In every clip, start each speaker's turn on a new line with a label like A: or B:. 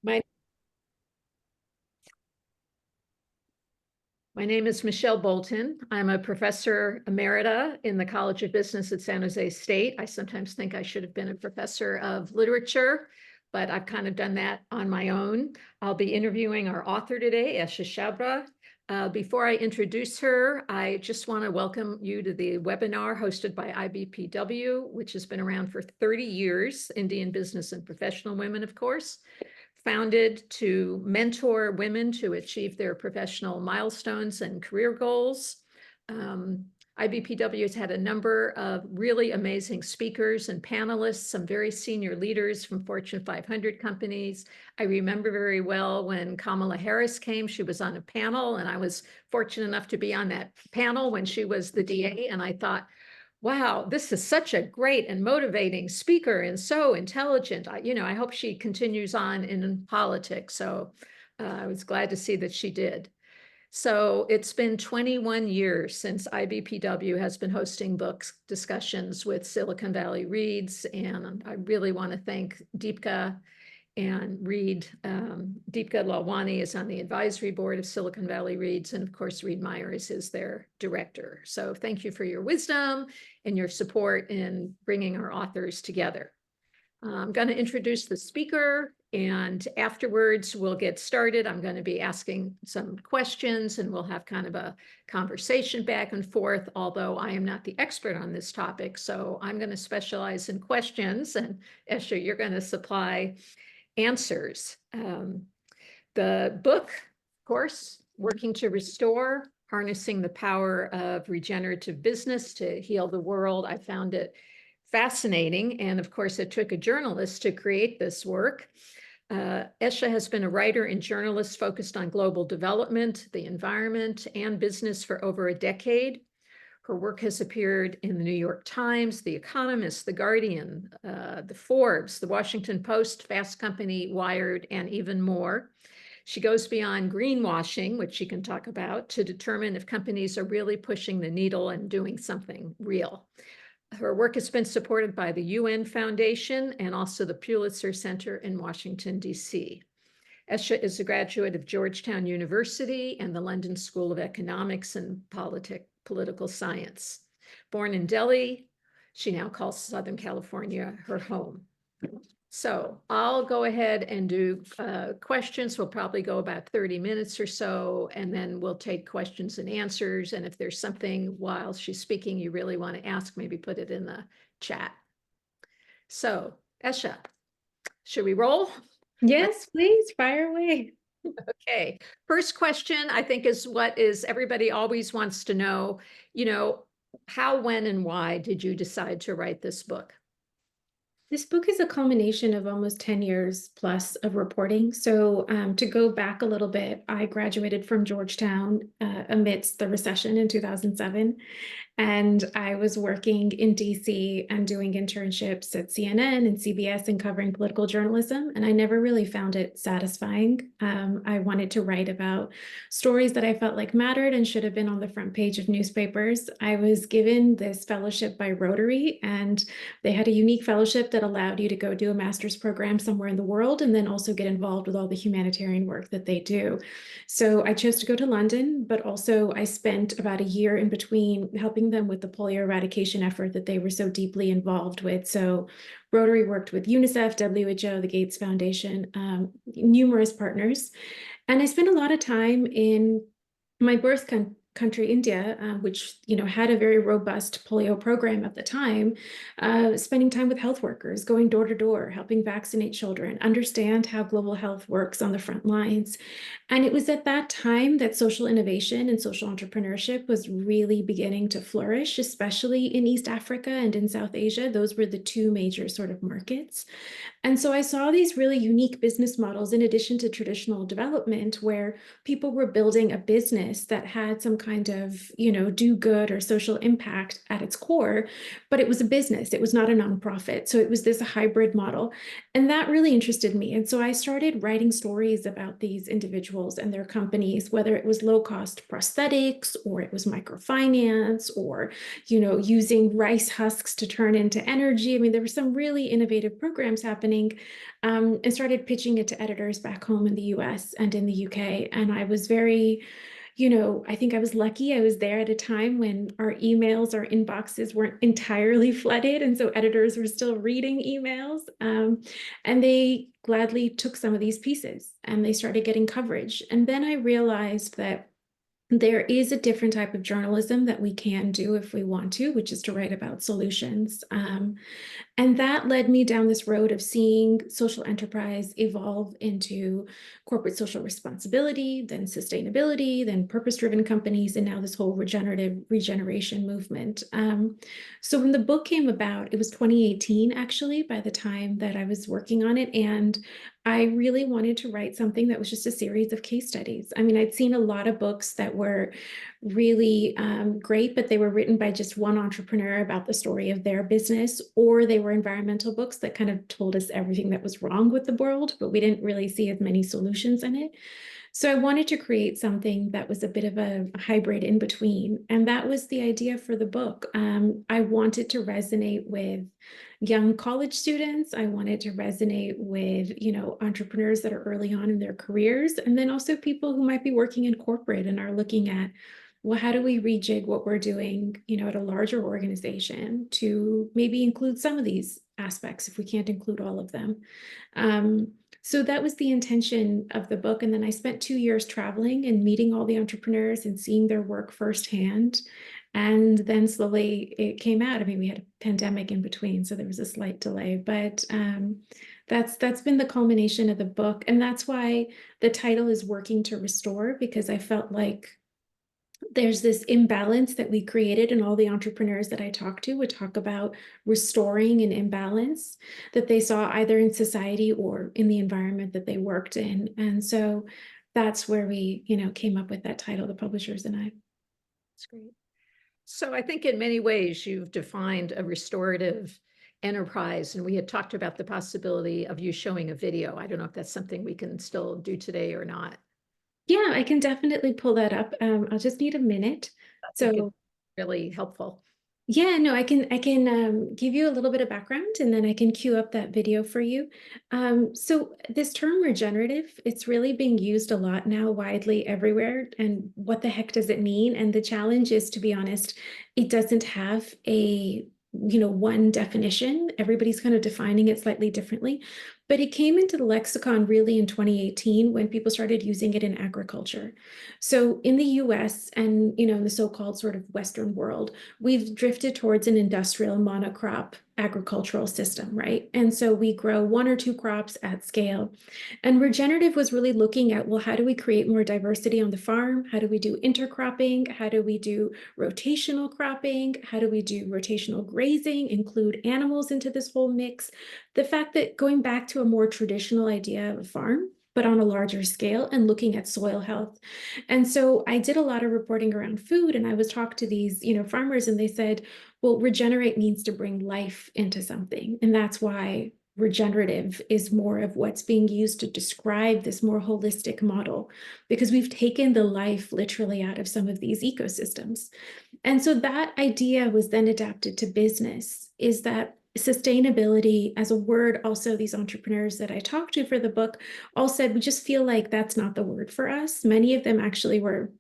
A: My, my name is Michele Bolton. I'm a professor emerita in the College of Business at San Jose State. I sometimes think I should have been a professor of literature, but I've kind of done that on my own. I'll be interviewing our author today, Esha Chhabra. Before I introduce her, I just want to welcome you to the webinar hosted by IBPW, which has been around for 30 years, Indian Business and Professional Women, of course. Founded to mentor women to achieve their professional milestones and career goals. IBPW has had a number of really amazing speakers and panelists, some very senior leaders from Fortune 500 companies. I remember very well when Kamala Harris came, she was on a panel, and I was fortunate enough to be on that panel when she was the DA, and I thought, wow, this is such a great and motivating speaker and so intelligent. I hope she continues on in politics. So I was glad to see that she did. So it's been 21 years since IBPW has been hosting book discussions with Silicon Valley Reads. And I really want to thank Deepka and Reed. Deepka Lalwani is on the advisory board of Silicon Valley Reads, and of course, Reed Myers is their director. So thank you for your wisdom and your support in bringing our authors together. I'm going to introduce the speaker, and afterwards we'll get started. I'm going to be asking some questions, and we'll have kind of a conversation back and forth, although I am not the expert on this topic. So I'm going to specialize in questions, and Esha, you're going to supply answers. The book, of course, Working to Restore, Harnessing the Power of Regenerative Business to Heal the World. I found it fascinating. And of course, it took a journalist to create this work. Esha has been a writer and journalist focused on global development, the environment, and business for over a decade. Her work has appeared in the New York Times, The Economist, The Guardian, the Forbes, The Washington Post, Fast Company, Wired, and even more. She goes beyond greenwashing, which she can talk about, to determine if companies are really pushing the needle and doing something real. Her work has been supported by the UN Foundation and also the Pulitzer Center in Washington, D.C. Esha is a graduate of Georgetown University and the London School of Economics and Political Science. Born in Delhi, she now calls Southern California her home. So I'll go ahead and do questions. We'll probably go about 30 minutes or so, and then we'll take questions and answers. And if there's something while she's speaking you really want to ask, maybe put it in the chat. So Esha, should we roll?
B: Yes, please, fire away.
A: Okay. First question, I think, is what is everybody always wants to know, how, when, and why did you decide to write this book?
B: This book is a culmination of almost 10 years plus of reporting. So to go back a little bit, I graduated from Georgetown amidst the recession in 2007. And I was working in DC and doing internships at CNN and CBS and covering political journalism. And I never really found it satisfying. I wanted to write about stories that I felt like mattered and should have been on the front page of newspapers. I was given this fellowship by Rotary, and they had a unique fellowship that allowed you to go do a master's program somewhere in the world and then also get involved with all the humanitarian work that they do. So I chose to go to London, but also I spent about a year in between helping them with the polio eradication effort that they were so deeply involved with. So Rotary worked with UNICEF, WHO, the Gates Foundation, numerous partners. And I spent a lot of time in my birth country, India, which had a very robust polio program at the time, spending time with health workers, going door to door, helping vaccinate children, understand how global health works on the front lines. And it was at that time that social innovation and social entrepreneurship was really beginning to flourish, especially in East Africa and in South Asia. Those were the two major sort of markets. And so I saw these really unique business models in addition to traditional development, where people were building a business that had some kind of, do good or social impact at its core, but it was a business. It was not a nonprofit. So it was this hybrid model. And that really interested me. And so I started writing stories about these individuals and their companies, whether it was low-cost prosthetics or it was microfinance or, using rice husks to turn into energy. I mean, there were some really innovative programs happening, and started pitching it to editors back home in the US and in the UK. And I was very, I think I was lucky. I was there at a time when our emails, our inboxes weren't entirely flooded. And so editors were still reading emails. And they gladly took some of these pieces and they started getting coverage. And then I realized that there is a different type of journalism that we can do if we want to, which is to write about solutions. And that led me down this road of seeing social enterprise evolve into corporate social responsibility, then sustainability, then purpose-driven companies, and now this whole regeneration movement. So when the book came about, it was 2018, actually, by the time that I was working on it. And I really wanted to write something that was just a series of case studies. I mean, I'd seen a lot of books that were really great, but they were written by just one entrepreneur about the story of their business, or they were environmental books that kind of told us everything that was wrong with the world, but we didn't really see as many solutions in it. So I wanted to create something that was a bit of a hybrid in between. And that was the idea for the book. I wanted to resonate with young college students. I wanted to resonate with, entrepreneurs that are early on in their careers, and then also people who might be working in corporate and are looking at, well, how do we rejig what we're doing, at a larger organization to maybe include some of these aspects if we can't include all of them. So that was the intention of the book. And then I spent 2 years traveling and meeting all the entrepreneurs and seeing their work firsthand. And then slowly it came out. I mean, we had a pandemic in between, so there was a slight delay, but that's been the culmination of the book. And that's why the title is Working to Restore, because I felt like there's this imbalance that we created, and all the entrepreneurs that I talked to would talk about restoring an imbalance that they saw either in society or in the environment that they worked in. And so that's where we, came up with that title, the publishers and I.
A: That's great. So I think in many ways you've defined a restorative enterprise, and we had talked about the possibility of you showing a video. I don't know if that's something we can still do today or not.
B: Yeah, I can definitely pull that up. I'll just need a minute.
A: I think it's
B: So
A: really helpful.
B: yeah, no, I can give you a little bit of background and then I can queue up that video for you. So this term regenerative, it's really being used a lot now widely everywhere. And what the heck does it mean? And the challenge is, to be honest, it doesn't have a one definition. Everybody's kind of defining it slightly differently. But it came into the lexicon really in 2018 when people started using it in agriculture. So in the US and in the so-called sort of Western world, we've drifted towards an industrial monocrop agricultural system, right? And so we grow one or two crops at scale. And regenerative was really looking at, well, how do we create more diversity on the farm? How do we do intercropping? How do we do rotational cropping? How do we do rotational grazing, include animals into this whole mix? The fact that going back to a more traditional idea of a farm, but on a larger scale, and looking at soil health. And so I did a lot of reporting around food, and I was talking to these, farmers, and they said, well, regenerate means to bring life into something. And that's why regenerative is more of what's being used to describe this more holistic model, because we've taken the life literally out of some of these ecosystems. And so that idea was then adapted to business, is that sustainability as a word. Also, these entrepreneurs that I talked to for the book all said, we just feel like that's not the word for us. Many of them actually were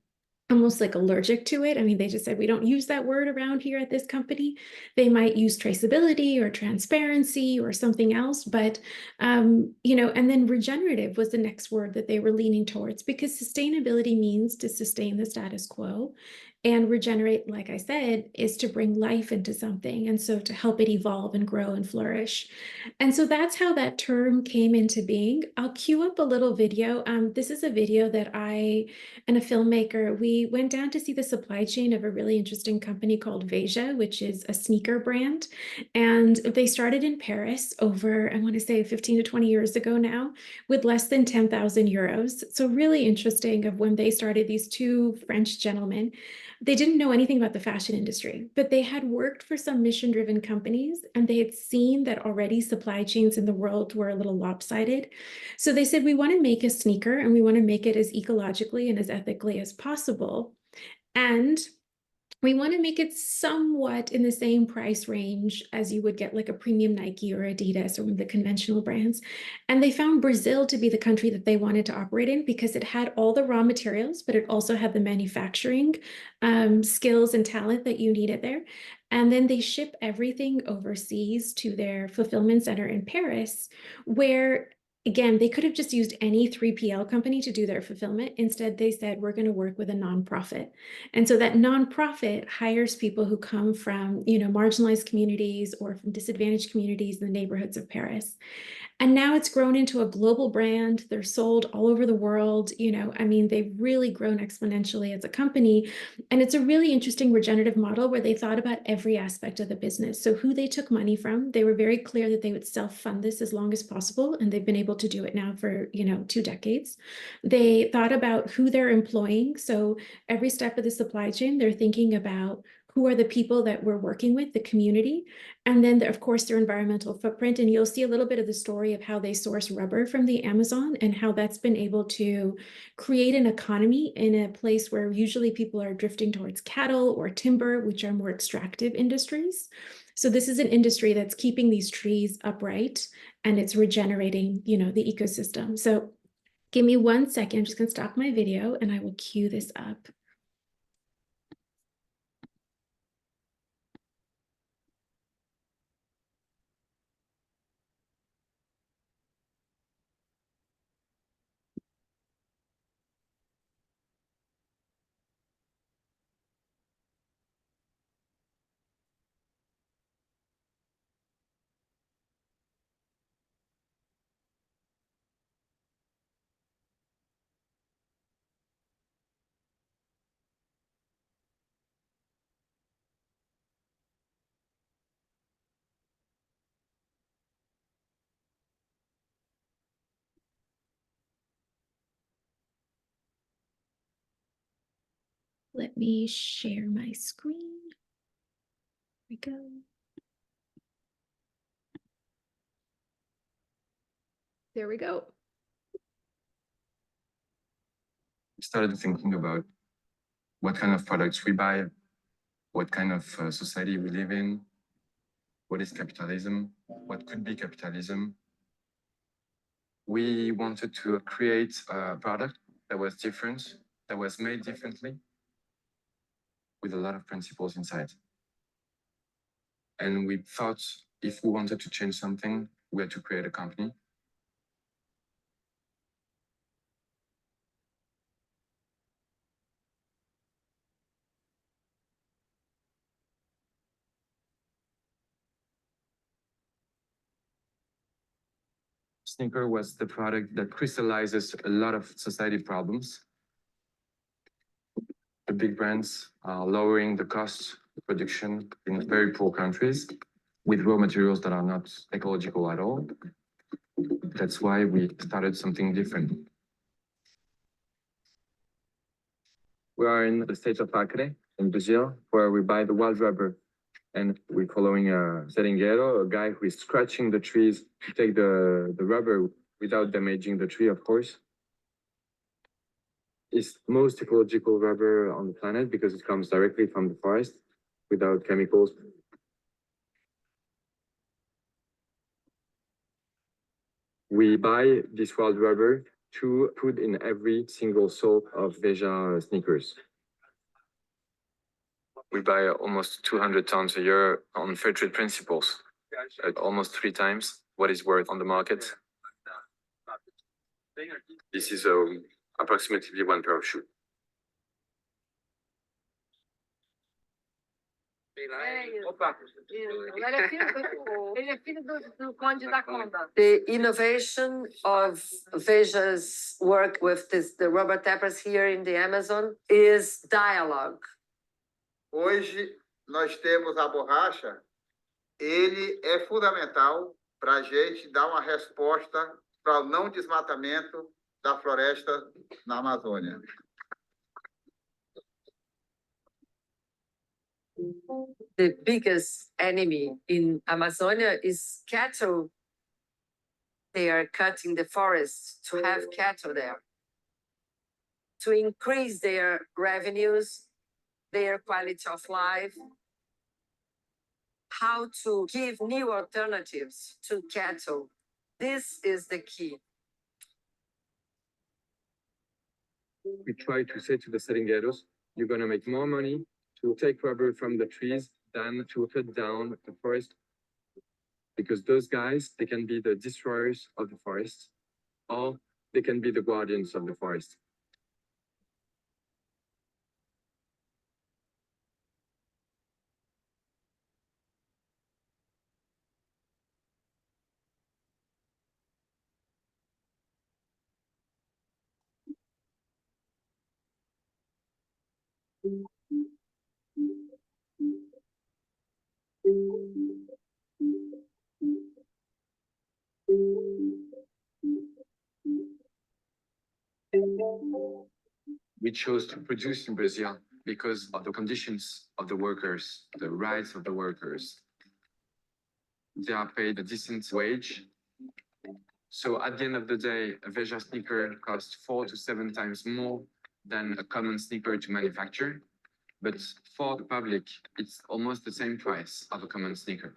B: almost like allergic to it. I mean, they just said, we don't use that word around here at this company. They might use traceability or transparency or something else, but, and then regenerative was the next word that they were leaning towards, because sustainability means to sustain the status quo. And regenerate, like I said, is to bring life into something. And so to help it evolve and grow and flourish. And so that's how that term came into being. I'll cue up a little video. This is a video that I and a filmmaker, we went down to see the supply chain of a really interesting company called Veja, which is a sneaker brand. And they started in Paris over, I want to say 15 to 20 years ago now, with less than 10,000 euros. So really interesting of when they started, these two French gentlemen. They didn't know anything about the fashion industry, but they had worked for some mission-driven companies, and they had seen that already supply chains in the world were a little lopsided. So they said, we want to make a sneaker, and we want to make it as ecologically and as ethically as possible. And we want to make it somewhat in the same price range as you would get like a premium Nike or Adidas or one of the conventional brands. And they found Brazil to be the country that they wanted to operate in because it had all the raw materials, but it also had the manufacturing skills and talent that you needed there. And then they ship everything overseas to their fulfillment center in Paris, where again, they could have just used any 3PL company to do their fulfillment. Instead, they said, we're going to work with a nonprofit. And so that nonprofit hires people who come from, marginalized communities or from disadvantaged communities in the neighborhoods of Paris. And now it's grown into a global brand. They're sold all over the world. They've really grown exponentially as a company. And it's a really interesting regenerative model where they thought about every aspect of the business. So who they took money from, they were very clear that they would self-fund this as long as possible. And they've been able to do it now for, 2 decades. They thought about who they're employing. So every step of the supply chain, they're thinking about who are the people that we're working with, the community, and then, of course, their environmental footprint. And you'll see a little bit of the story of how they source rubber from the Amazon and how that's been able to create an economy in a place where usually people are drifting towards cattle or timber, which are more extractive industries. So this is an industry that's keeping these trees upright and it's regenerating, the ecosystem. So give me 1 second. I'm just going to stop my video and I will cue this up. Let me share my screen. Here we go.
A: There we go.
C: Started thinking about what kind of products we buy, what kind of society we live in, what is capitalism, what could be capitalism. We wanted to create a product that was different, that was made differently, with a lot of principles inside. And we thought if we wanted to change something, we had to create a company. Sneaker was the product that crystallizes a lot of society problems. The big brands are lowering the cost of production in very poor countries with raw materials that are not ecological at all. That's why we started something different. We are in the state of Acre in Brazil, where we buy the wild rubber. And we're following a seringueiro, a guy who is scratching the trees to take the rubber without damaging the tree, of course. It's most ecological rubber on the planet because it comes directly from the forest without chemicals. We buy this wild rubber to put in every single sole of Veja sneakers. We buy almost 200 tons a year on fair trade principles, almost 3 times what is worth on the market. This is approximately 1 pair of shoes. Opa.
D: The innovation of Veja's work with the rubber tappers here in the Amazon is dialogue.
E: Hoje nós temos a borracha, ele é fundamental para a gente dar uma resposta para o não desmatamento da floresta na Amazônia.
D: The biggest enemy in Amazonia is cattle. They are cutting the forests to have cattle there, to increase their revenues, their quality of life, how to give new alternatives to cattle. This is the key.
C: We try to say to the seringueiros, you're going to make more money to take rubber from the trees than to cut down the forest. Because those guys, they can be the destroyers of the forest, or they can be the guardians of the forest. We chose to produce in Brazil because of the conditions of the workers, the rights of the workers. They are paid a decent wage. So at the end of the day, a Veja sneaker costs 4 to 7 times more than a common sneaker to manufacture. But for the public, it's almost the same price of a common sneaker.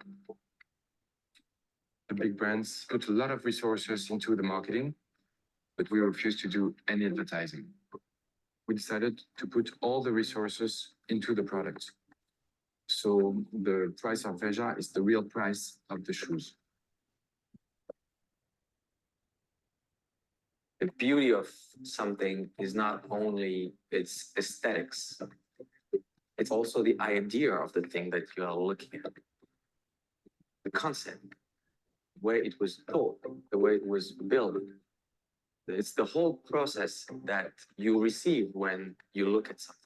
C: The big brands put a lot of resources into the marketing, but we refuse to do any advertising. We decided to put all the resources into the product. So the price of Veja is the real price of the shoes.
F: The beauty of something is not only its aesthetics, it's also the idea of the thing that you are looking at. The concept, the way it was thought, the way it was built. It's the whole process that you receive when you look at something.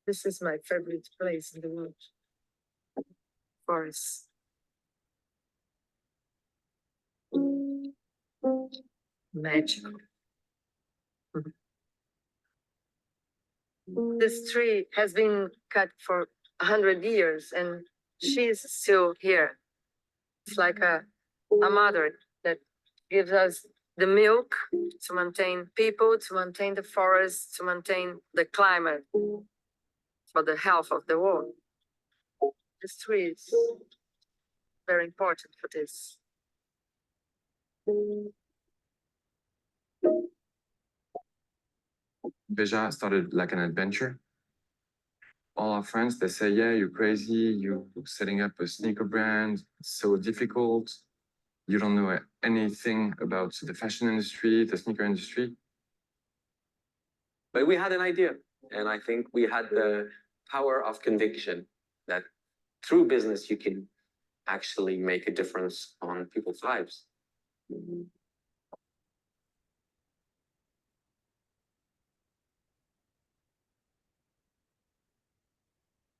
D: This is my favorite place in the world. Forest. Magical. This tree has been cut for 100 years and she's still here. It's like a mother that gives us the milk to maintain people, to maintain the forest, to maintain the climate for the health of the world. This tree is very important for this.
C: Veja started like an adventure. All our friends, they say, yeah, you're crazy. You're setting up a sneaker brand. It's so difficult. You don't know anything about the fashion industry, the sneaker industry.
F: But we had an idea, and I think we had the power of conviction that through business you can actually make a difference on people's lives.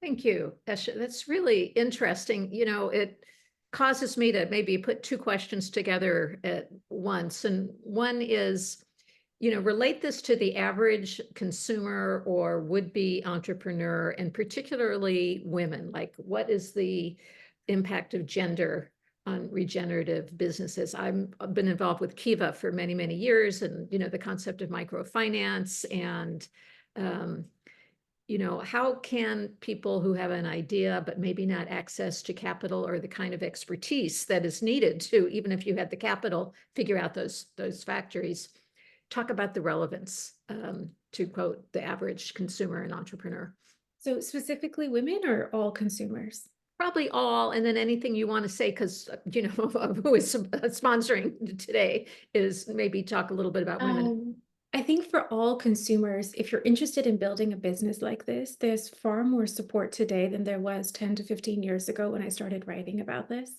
A: Thank you, Esha. That's really interesting. You know, it causes me to maybe put two questions together at once. And one is, you know, relate this to the average consumer or would-be entrepreneur, and particularly women. Like, what is the impact of gender on regenerative businesses? I've been involved with Kiva for many, many years, and, you know, the concept of microfinance and, you know, how can people who have an idea but maybe not access to capital or the kind of expertise that is needed to, even if you had the capital, figure out those factories? Talk about the relevance, to quote the average consumer and entrepreneur.
B: So specifically women or all consumers?
A: Probably all, and then anything you want to say, because, who is sponsoring today is maybe talk a little bit about women.
B: I think for all consumers, if you're interested in building a business like this, there's far more support today than there was 10 to 15 years ago when I started writing about this.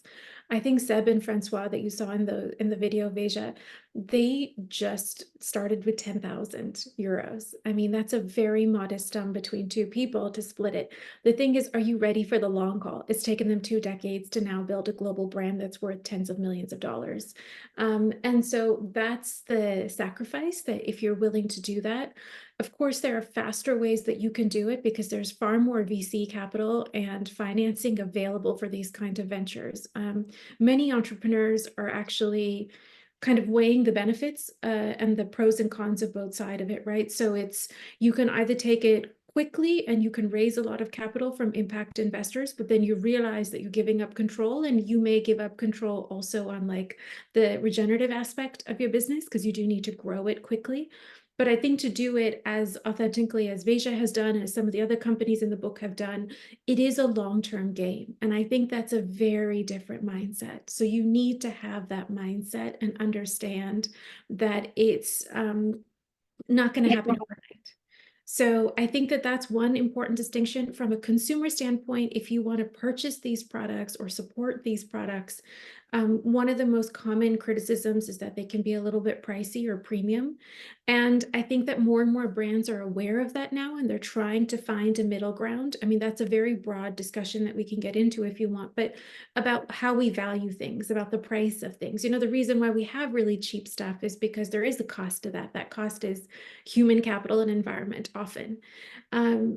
B: I think Seb and Francois that you saw in the video of Asia, they just started with 10,000 euros. I mean, that's a very modest sum between two people to split it. The thing is, are you ready for the long haul? It's taken them 2 decades to now build a global brand that's worth tens of millions of dollars. And so that's the sacrifice, that if you're willing to do that, of course, there are faster ways that you can do it because there's far more VC capital and financing available for these kinds of ventures. Many entrepreneurs are actually kind of weighing the benefits and the pros and cons of both sides of it, right? So you can either take it quickly and you can raise a lot of capital from impact investors, but then you realize that you're giving up control, and you may give up control also on like the regenerative aspect of your business because you do need to grow it quickly. But I think to do it as authentically as Veja has done, and as some of the other companies in the book have done, it is a long-term game. And I think that's a very different mindset. So you need to have that mindset and understand that it's not going to happen overnight. So I think that that's one important distinction from a consumer standpoint. If you want to purchase these products or support these products, one of the most common criticisms is that they can be a little bit pricey or premium. And I think that more and more brands are aware of that now, and they're trying to find a middle ground. I mean, that's a very broad discussion that we can get into if you want, but about how we value things, about the price of things. The reason why we have really cheap stuff is because there is a cost to that. That cost is human capital and environment often.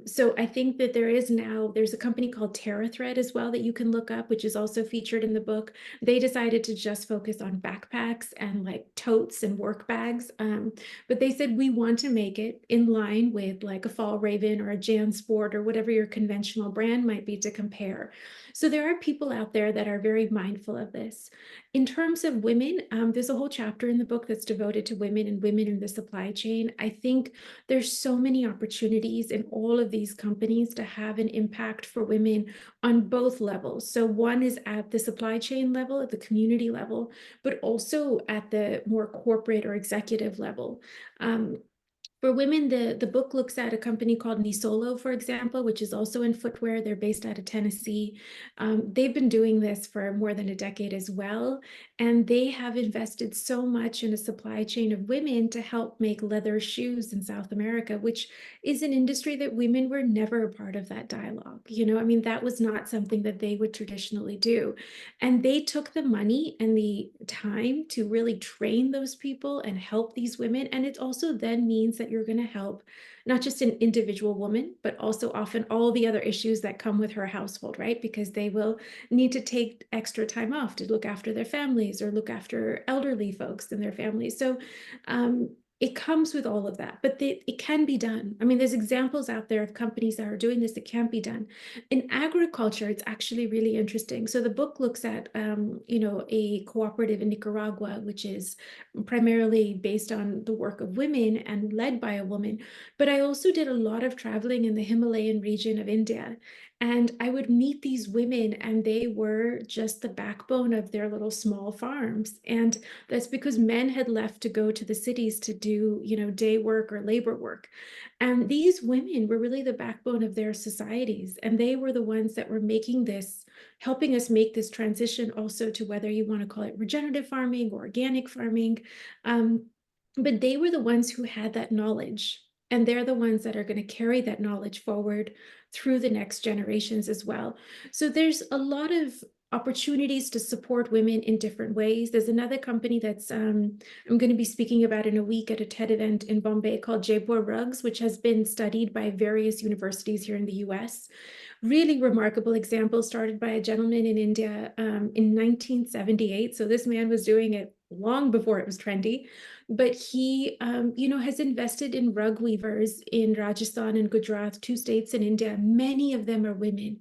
B: So I think that there's a company called TerraThread as well that you can look up, which is also featured in the book. They decided to just focus on backpacks and like totes and work bags. But they said, we want to make it in line with like a Fall Raven or a JanSport or whatever your conventional brand might be to compare. So there are people out there that are very mindful of this. In terms of women, there's a whole chapter in the book that's devoted to women and women in the supply chain. I think there's so many opportunities in all of these companies to have an impact for women on both levels. So one is at the supply chain level, at the community level, but also at the more corporate or executive level. For women, the book looks at a company called Nisolo, for example, which is also in footwear. They're based out of Tennessee. They've been doing this for more than a decade as well. And they have invested so much in a supply chain of women to help make leather shoes in South America, which is an industry that women were never a part of that dialogue. I mean, that was not something that they would traditionally do. And they took the money and the time to really train those people and help these women. And it also then means that you're going to help not just an individual woman, but also often all the other issues that come with her household, right? Because they will need to take extra time off to look after their families or look after elderly folks in their families. So it comes with all of that, but it can be done. I mean, there's examples out there of companies that are doing this that can be done. In agriculture, it's actually really interesting. So the book looks at, a cooperative in Nicaragua, which is primarily based on the work of women and led by a woman. But I also did a lot of traveling in the Himalayan region of India. And I would meet these women, and they were just the backbone of their little small farms. And that's because men had left to go to the cities to do, day work or labor work. And these women were really the backbone of their societies. And they were the ones that were helping us make this transition also to whether you want to call it regenerative farming or organic farming. But they were the ones who had that knowledge. And they're the ones that are going to carry that knowledge forward through the next generations as well. So there's a lot of opportunities to support women in different ways. There's another company that's I'm going to be speaking about in a week at a TED event in Bombay called Jaipur Rugs, which has been studied by various universities here in the US. Really remarkable example, started by a gentleman in India in 1978. So this man was doing it long before it was trendy, but he, has invested in rug weavers in Rajasthan and Gujarat, 2 states in India. Many of them are women.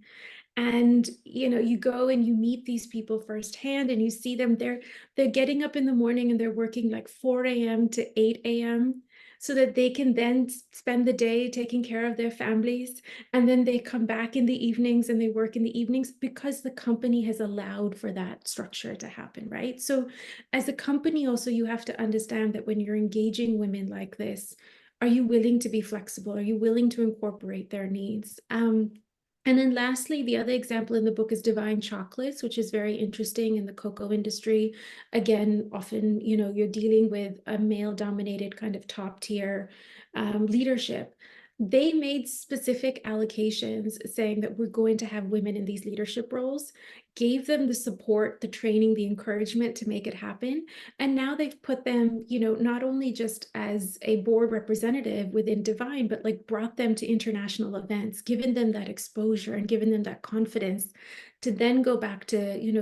B: And you go and you meet these people firsthand, and you see them, they're getting up in the morning and they're working like 4 a.m. to 8 a.m. so that they can then spend the day taking care of their families. And then they come back in the evenings and they work in the evenings because the company has allowed for that structure to happen, right? So as a company also, you have to understand that when you're engaging women like this, are you willing to be flexible? Are you willing to incorporate their needs? And then lastly, the other example in the book is Divine Chocolates, which is very interesting in the cocoa industry. Again, often, you're dealing with a male-dominated kind of top-tier leadership. They made specific allocations saying that we're going to have women in these leadership roles, gave them the support, the training, the encouragement to make it happen. And now they've put them, not only just as a board representative within Divine, but like brought them to international events, given them that exposure and given them that confidence to then go back to,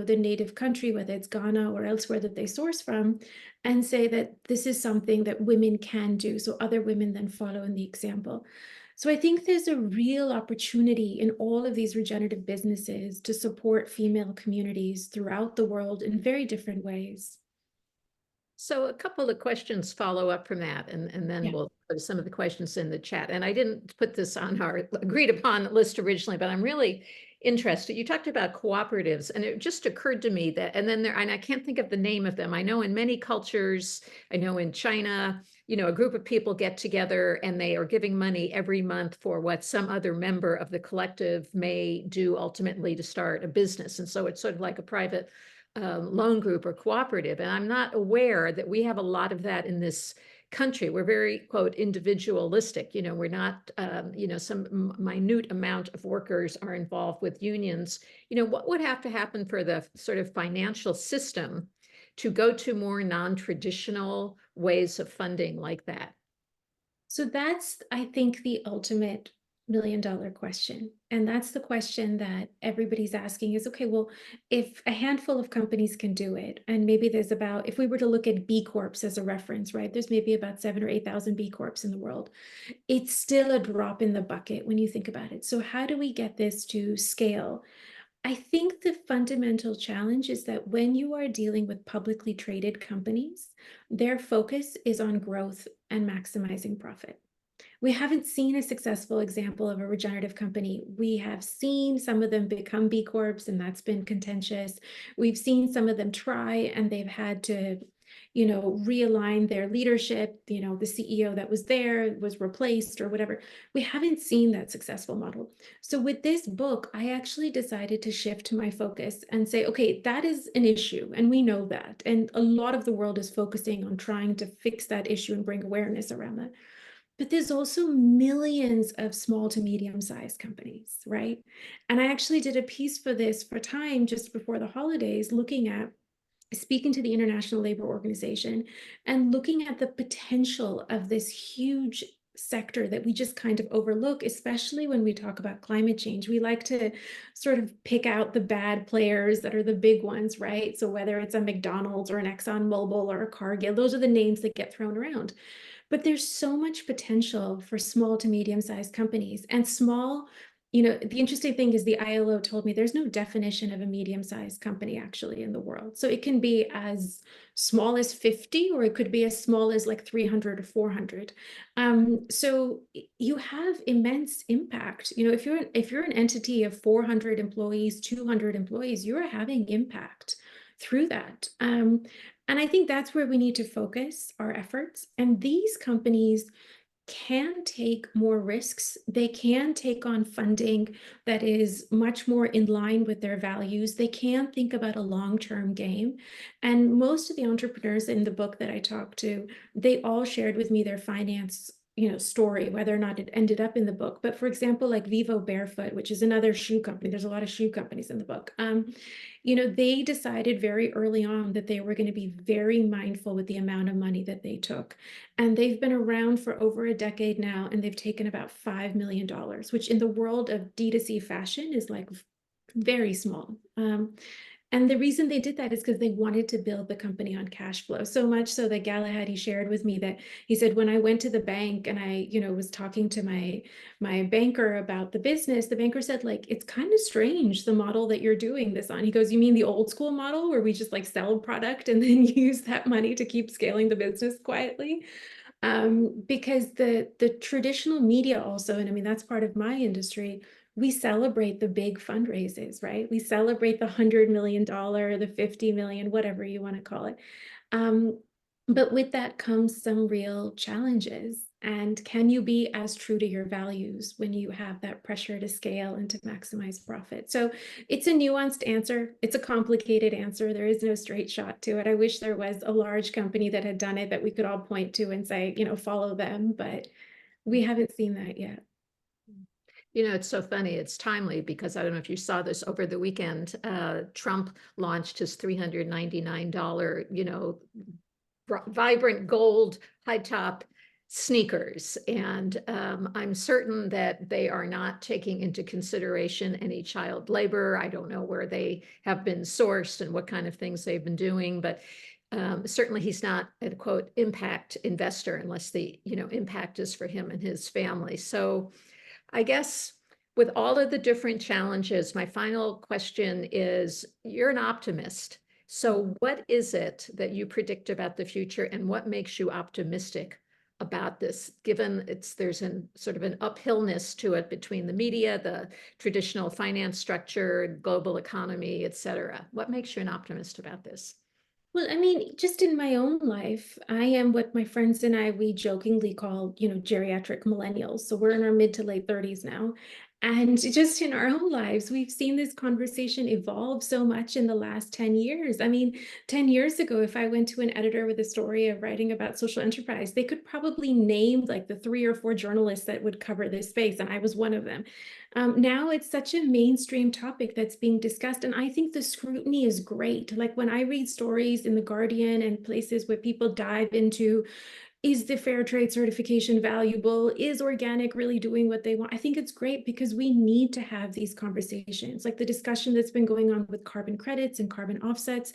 B: the native country, whether it's Ghana or elsewhere that they source from, and say that this is something that women can do. So other women then follow in the example. So I think there's a real opportunity in all of these regenerative businesses to support female communities throughout the world in very different ways.
A: So a couple of questions follow up from that, and then
B: Yeah.
A: we'll put some of the questions in the chat. And I didn't put this on our agreed upon list originally, but I'm really interested. You talked about cooperatives, and it just occurred to me that, and I can't think of the name of them. I know in many cultures, I know in China, a group of people get together and they are giving money every month for what some other member of the collective may do ultimately to start a business. And so it's sort of like a private loan group or cooperative. And I'm not aware that we have a lot of that in this country. We're very, quote, individualistic. We're not, some minute amount of workers are involved with unions. What would have to happen for the sort of financial system to go to more non-traditional ways of funding like that?
B: So that's, I think, the ultimate $1 million question. And that's the question that everybody's asking is, okay, well, if a handful of companies can do it, and maybe there's about, if we were to look at B Corps as a reference, right, there's maybe about 7,000 or 8,000 B Corps in the world. It's still a drop in the bucket when you think about it. So how do we get this to scale? I think the fundamental challenge is that when you are dealing with publicly traded companies, their focus is on growth and maximizing profit. We haven't seen a successful example of a regenerative company. We have seen some of them become B Corps, and that's been contentious. We've seen some of them try, and they've had to, realign their leadership. The CEO that was there was replaced or whatever. We haven't seen that successful model. So with this book, I actually decided to shift my focus and say, okay, that is an issue, and we know that. And a lot of the world is focusing on trying to fix that issue and bring awareness around that. But there's also millions of small to medium-sized companies, right? And I actually did a piece for this for Time just before the holidays, looking at speaking to the International Labor Organization and looking at the potential of this huge sector that we just kind of overlook, especially when we talk about climate change. We like to sort of pick out the bad players that are the big ones, right? So whether it's a McDonald's or an ExxonMobil or a Cargill, those are the names that get thrown around. But there's so much potential for small to medium-sized companies, and small, the interesting thing is the ILO told me there's no definition of a medium-sized company actually in the world. So it can be as small as 50, or it could be as small as like 300 or 400. So you have immense impact. If you're an entity of 400 employees, 200 employees, you're having impact through that. And I think that's where we need to focus our efforts. And these companies can take more risks. They can take on funding that is much more in line with their values. They can think about a long-term game. And most of the entrepreneurs in the book that I talked to, they all shared with me their finance story, whether or not it ended up in the book. But for example, like Vivo Barefoot, which is another shoe company, there's a lot of shoe companies in the book. They decided very early on that they were going to be very mindful with the amount of money that they took. And they've been around for over a decade now, and they've taken about $5 million, which in the world of D2C fashion is like very small. And the reason they did that is because they wanted to build the company on cash flow. So much so that Galahad, he shared with me that he said, when I went to the bank and I, was talking to my banker about the business, the banker said, like, it's kind of strange, the model that you're doing this on. He goes, you mean the old school model where we just like sell product and then use that money to keep scaling the business quietly? Because the traditional media also, and I mean, that's part of my industry, we celebrate the big fundraisers, right? We celebrate the $100 million, the 50 million, whatever you want to call it. But with that comes some real challenges. And can you be as true to your values when you have that pressure to scale and to maximize profit? So it's a nuanced answer. It's a complicated answer. There is no straight shot to it. I wish there was a large company that had done it that we could all point to and say, you know, follow them, but we haven't seen that yet.
A: You know, it's so funny. It's timely because I don't know if you saw this over the weekend. Trump launched his $399, you know, vibrant gold high top sneakers. And I'm certain that they are not taking into consideration any child labor. I don't know where they have been sourced and what kind of things they've been doing, but certainly he's not a quote impact investor unless the, you know, impact is for him and his family. So I guess with all of the different challenges, my final question is, you're an optimist. So what is it that you predict about the future and what makes you optimistic about this, given there's an sort of an uphillness to it between the media, the traditional finance structure, global economy, et cetera? What makes you an optimist about this?
B: Well, I mean, just in my own life, I am what my friends and I, we jokingly call, you know, geriatric millennials. So we're in our mid to late 30s now. And just in our own lives, we've seen this conversation evolve so much in the last 10 years. I mean, 10 years ago, if I went to an editor with a story of writing about social enterprise, they could probably name like the 3 or 4 journalists that would cover this space. And I was one of them. Now it's such a mainstream topic that's being discussed. And I think the scrutiny is great. Like when I read stories in The Guardian and places where people dive into, is the fair trade certification valuable? Is organic really doing what they want? I think it's great because we need to have these conversations. Like the discussion that's been going on with carbon credits and carbon offsets,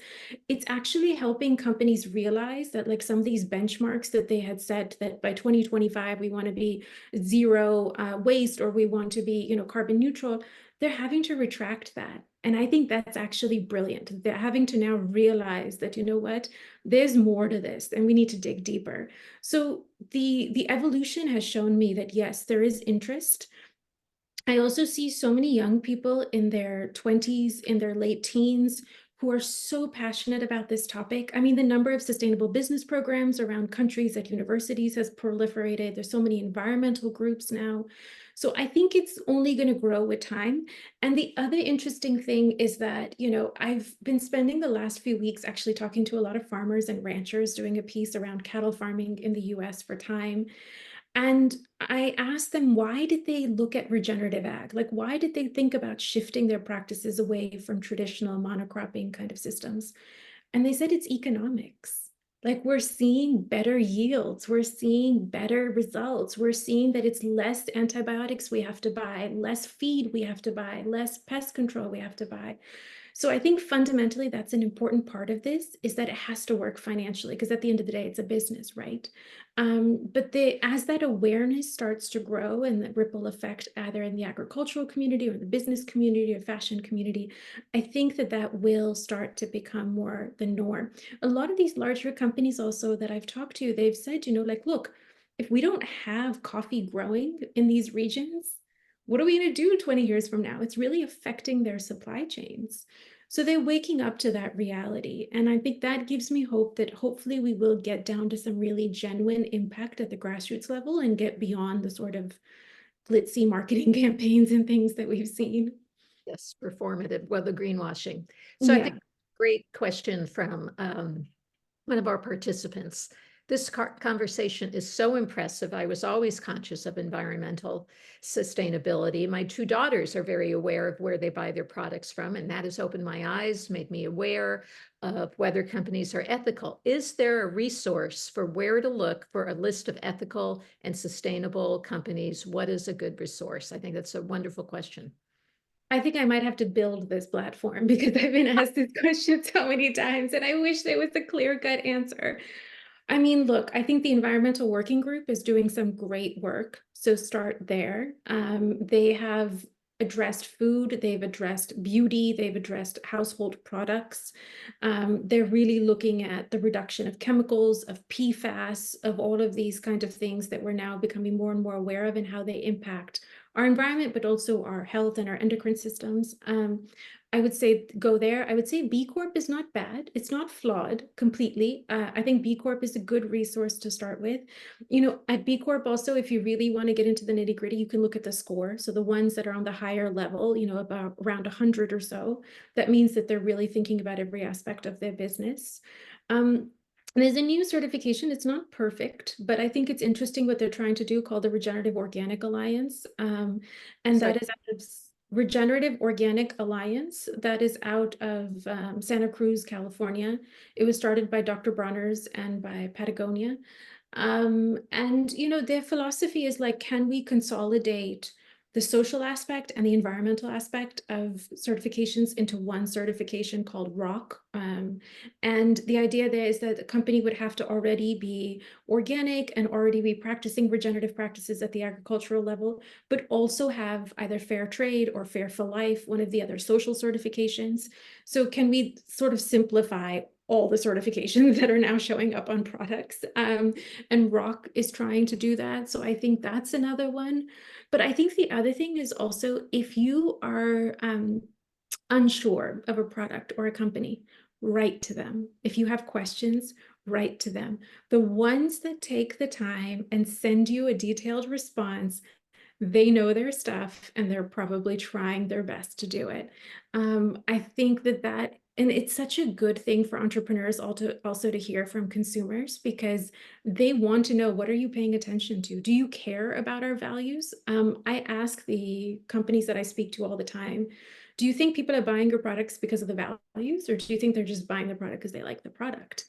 B: it's actually helping companies realize that like some of these benchmarks that they had set that by 2025, we want to be zero waste or we want to be, you know, carbon neutral, they're having to retract that. And I think that's actually brilliant. They're having to now realize that, you know what, there's more to this and we need to dig deeper. So the evolution has shown me that yes, there is interest. I also see so many young people in their 20s, in their late teens, who are so passionate about this topic. I mean, the number of sustainable business programs around countries at universities has proliferated. There's so many environmental groups now. So I think it's only going to grow with time. And the other interesting thing is that, you know, I've been spending the last few weeks actually talking to a lot of farmers and ranchers, doing a piece around cattle farming in the US for Time. And I asked them, why did they look at regenerative ag? Like, why did they think about shifting their practices away from traditional monocropping kind of systems? And they said it's economics. Like, we're seeing better yields, we're seeing better results, we're seeing that it's less antibiotics we have to buy, less feed we have to buy, less pest control we have to buy. So I think fundamentally that's an important part of this, is that it has to work financially, because at the end of the day, it's a business, right? But as that awareness starts to grow and the ripple effect either in the agricultural community or the business community or fashion community, I think that that will start to become more the norm. A lot of these larger companies also that I've talked to, they've said, you know, like, look, if we don't have coffee growing in these regions, what are we going to do 20 years from now? It's really affecting their supply chains. So they're waking up to that reality. And I think that gives me hope that hopefully we will get down to some really genuine impact at the grassroots level and get beyond the sort of glitzy marketing campaigns and things that we've seen.
A: Yes, performative, well, the greenwashing. So I
B: Yeah.
A: think great question from one of our participants. This conversation is so impressive. I was always conscious of environmental sustainability. My 2 daughters are very aware of where they buy their products from, and that has opened my eyes, made me aware of whether companies are ethical. Is there a resource for where to look for a list of ethical and sustainable companies? What is a good resource? I think that's a wonderful question.
B: I think I might have to build this platform because I've been asked this question so many times, and I wish there was a clear-cut answer. I mean, look, I think the Environmental Working Group is doing some great work, so start there. They have addressed food, they've addressed beauty, they've addressed household products. They're really looking at the reduction of chemicals, of PFAS, of all of these kind of things that we're now becoming more and more aware of and how they impact our environment, but also our health and our endocrine systems. I would say go there. I would say B Corp is not bad. It's not flawed completely. I think B Corp is a good resource to start with. You know, at B Corp also, if you really want to get into the nitty gritty, you can look at the score. So the ones that are on the higher level, you know, about around 100 or so, that means that they're really thinking about every aspect of their business. There's a new certification. It's not perfect, but I think it's interesting what they're trying to do called the Regenerative Organic Alliance. And
A: Sorry.
B: that is out of Regenerative Organic Alliance that is out of Santa Cruz, California. It was started by Dr. Bronner's and by Patagonia. And, you know, their philosophy is like, can we consolidate the social aspect and the environmental aspect of certifications into one certification called ROC? And the idea there is that the company would have to already be organic and already be practicing regenerative practices at the agricultural level, but also have either fair trade or fair for life, one of the other social certifications. So can we sort of simplify all the certifications that are now showing up on products? And ROC is trying to do that. So I think that's another one. But I think the other thing is also if you are unsure of a product or a company, write to them. If you have questions, write to them. The ones that take the time and send you a detailed response, they know their stuff and they're probably trying their best to do it. I think that and it's such a good thing for entrepreneurs also to hear from consumers because they want to know, what are you paying attention to? Do you care about our values? I ask the companies that I speak to all the time, do you think people are buying your products because of the values, or do you think they're just buying the product because they like the product?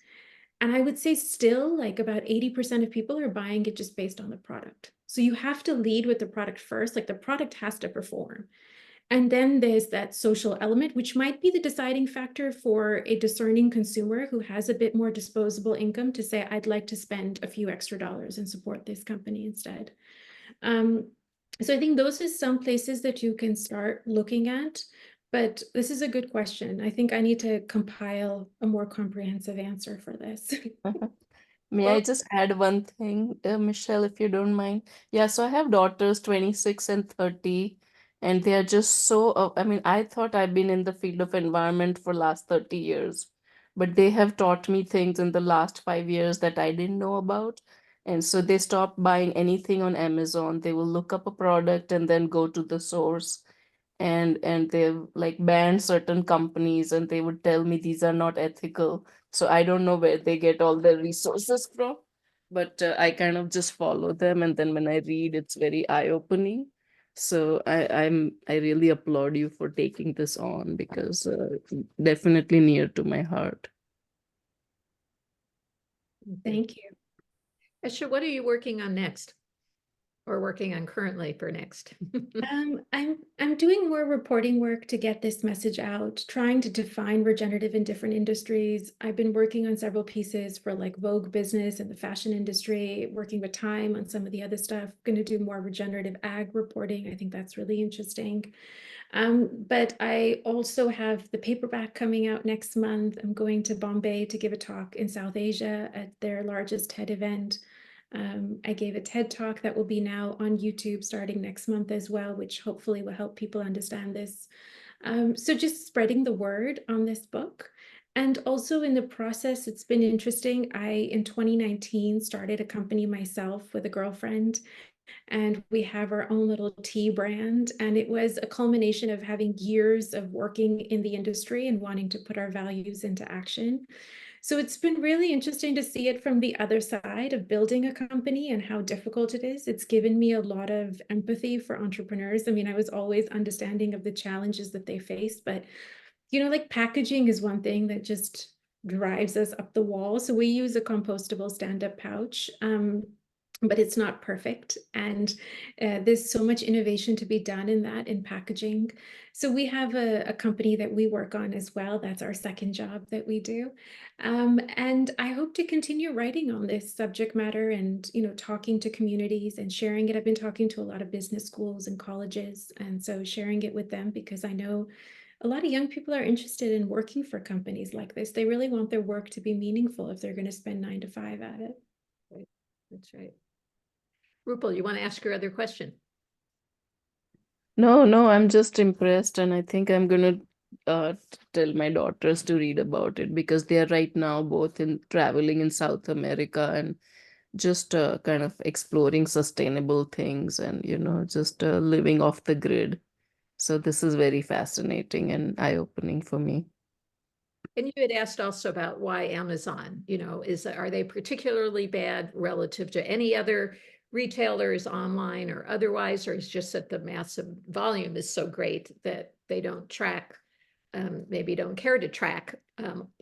B: And I would say still like about 80% of people are buying it just based on the product. So you have to lead with the product first, like the product has to perform. And then there's that social element, which might be the deciding factor for a discerning consumer who has a bit more disposable income to say, I'd like to spend a few extra dollars and support this company instead. So I think those are some places that you can start looking at. But this is a good question. I think I need to compile a more comprehensive answer for this.
G: May I just add one thing, Michelle, if you don't mind? Yeah, so I have daughters 26 and 30, and they are just so, I mean, I thought I've been in the field of environment for last 30 years, but they have taught me things in the last 5 years that I didn't know about. And so they stopped buying anything on Amazon. They will look up a product and then go to the source. And they've like banned certain companies, and they would tell me these are not ethical. So I don't know where they get all their resources from, but I kind of just follow them, and then when I read, it's very eye-opening. So I really applaud you for taking this on because definitely near to my heart.
B: Thank you.
A: Esha, what are you working on next? Or working on currently for next?
B: I'm doing more reporting work to get this message out, trying to define regenerative in different industries. I've been working on several pieces for like Vogue Business and the fashion industry, working with Time on some of the other stuff. Going to do more regenerative ag reporting. I think that's really interesting. But I also have the paperback coming out next month. I'm going to Bombay to give a talk in South Asia at their largest TED event. I gave a TED talk that will be now on YouTube starting next month as well, which hopefully will help people understand this. So just spreading the word on this book. And also in the process, it's been interesting. In 2019, started a company myself with a girlfriend, and we have our own little tea brand. And it was a culmination of having years of working in the industry and wanting to put our values into action. So it's been really interesting to see it from the other side of building a company and how difficult it is. It's given me a lot of empathy for entrepreneurs. I mean, I was always understanding of the challenges that they face, but you know, like packaging is one thing that just drives us up the wall. So we use a compostable stand-up pouch. but it's not perfect. And there's so much innovation to be done in that, in packaging. So we have a company that we work on as well. That's our second job that we do. And I hope to continue writing on this subject matter and, talking to communities and sharing it. I've been talking to a lot of business schools and colleges, and so sharing it with them, because I know a lot of young people are interested in working for companies like this. They really want their work to be meaningful if they're going to spend 9 to 5 at it.
A: Right. That's right. Rupal, you want to ask your other question?
G: No, I'm just impressed, and I think I'm gonna tell my daughters to read about it because they are right now both in traveling in South America and just kind of exploring sustainable things and just living off the grid. So this is very fascinating and eye-opening for me.
A: And you had asked also about why Amazon, are they particularly bad relative to any other retailers online or otherwise, or is just that the massive volume is so great that they don't track, maybe don't care to track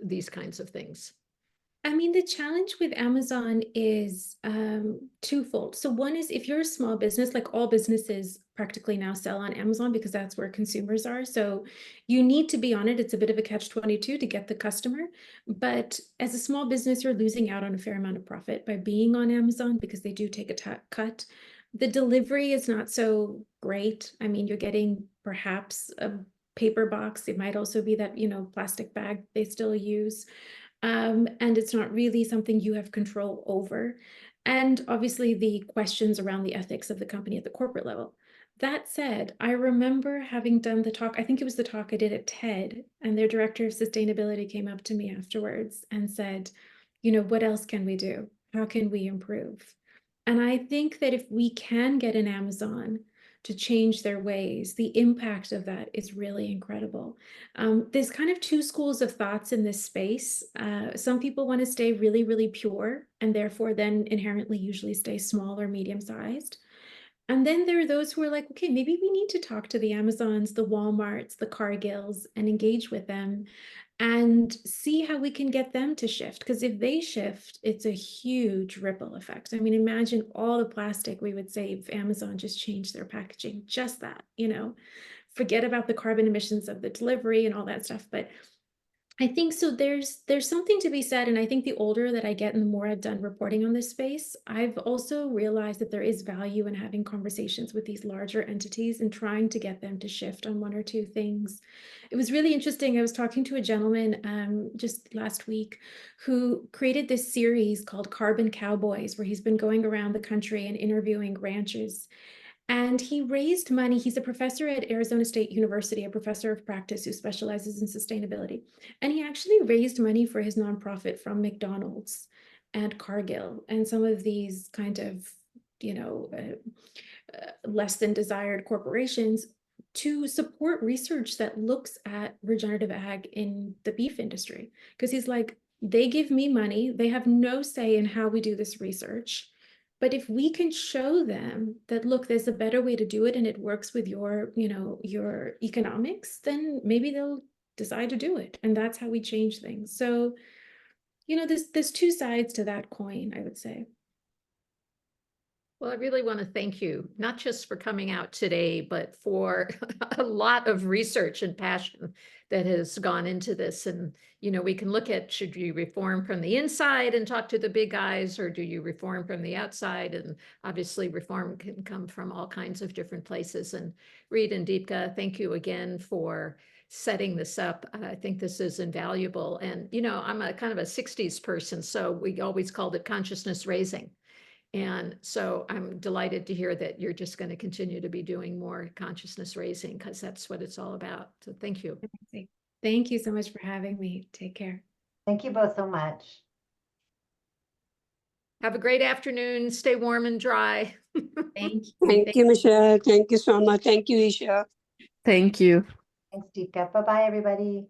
A: these kinds of things?
B: I mean, the challenge with Amazon is twofold. So one is, if you're a small business, like all businesses practically now sell on Amazon because that's where consumers are. So you need to be on it. It's a bit of a catch-22 to get the customer. But as a small business, you're losing out on a fair amount of profit by being on Amazon because they do take a cut. The delivery is not so great. I mean, you're getting perhaps a paper box. It might also be that, plastic bag they still use. And it's not really something you have control over. And obviously the questions around the ethics of the company at the corporate level. That said, I remember having done the talk, I think it was the talk I did at TED, and their director of sustainability came up to me afterwards and said, what else can we do? How can we improve? And I think that if we can get an Amazon to change their ways, the impact of that is really incredible. There's kind of two schools of thoughts in this space. Some people want to stay really, really pure, and therefore then inherently usually stay small or medium-sized. And then there are those who are like, okay, maybe we need to talk to the Amazons, the Walmarts, the Cargills, and engage with them and see how we can get them to shift. Because if they shift, it's a huge ripple effect. I mean, imagine all the plastic we would save if Amazon just changed their packaging, just that, forget about the carbon emissions of the delivery and all that stuff. But I think so there's something to be said, and I think the older that I get and the more I've done reporting on this space, I've also realized that there is value in having conversations with these larger entities and trying to get them to shift on one or two things. It was really interesting. I was talking to a gentleman just last week who created this series called Carbon Cowboys, where he's been going around the country and interviewing ranchers. And he raised money. He's a professor at Arizona State University, a professor of practice who specializes in sustainability. And he actually raised money for his nonprofit from McDonald's and Cargill and some of these kind of, less than desired corporations to support research that looks at regenerative ag in the beef industry. Because he's like, they give me money. They have no say in how we do this research. But if we can show them that, look, there's a better way to do it and it works with your economics, then maybe they'll decide to do it. And that's how we change things. So, there's two sides to that coin, I would say.
A: Well, I really want to thank you, not just for coming out today, but for a lot of research and passion that has gone into this. And, we can look at, should you reform from the inside and talk to the big guys, or do you reform from the outside? And obviously reform can come from all kinds of different places. And Reed and Deepka, thank you again for setting this up. I think this is invaluable. And, I'm a kind of a 60s person, so we always called it consciousness raising. And so I'm delighted to hear that you're just going to continue to be doing more consciousness raising, because that's what it's all about. So thank you.
B: Thank you so much for having me. Take care.
H: Thank you both so much.
A: Have a great afternoon. Stay warm and dry.
B: Thank you.
I: Thank you, Michelle. Thank you so much. Thank you, Esha.
G: Thank you.
H: Thanks, Deepka. Bye-bye, everybody.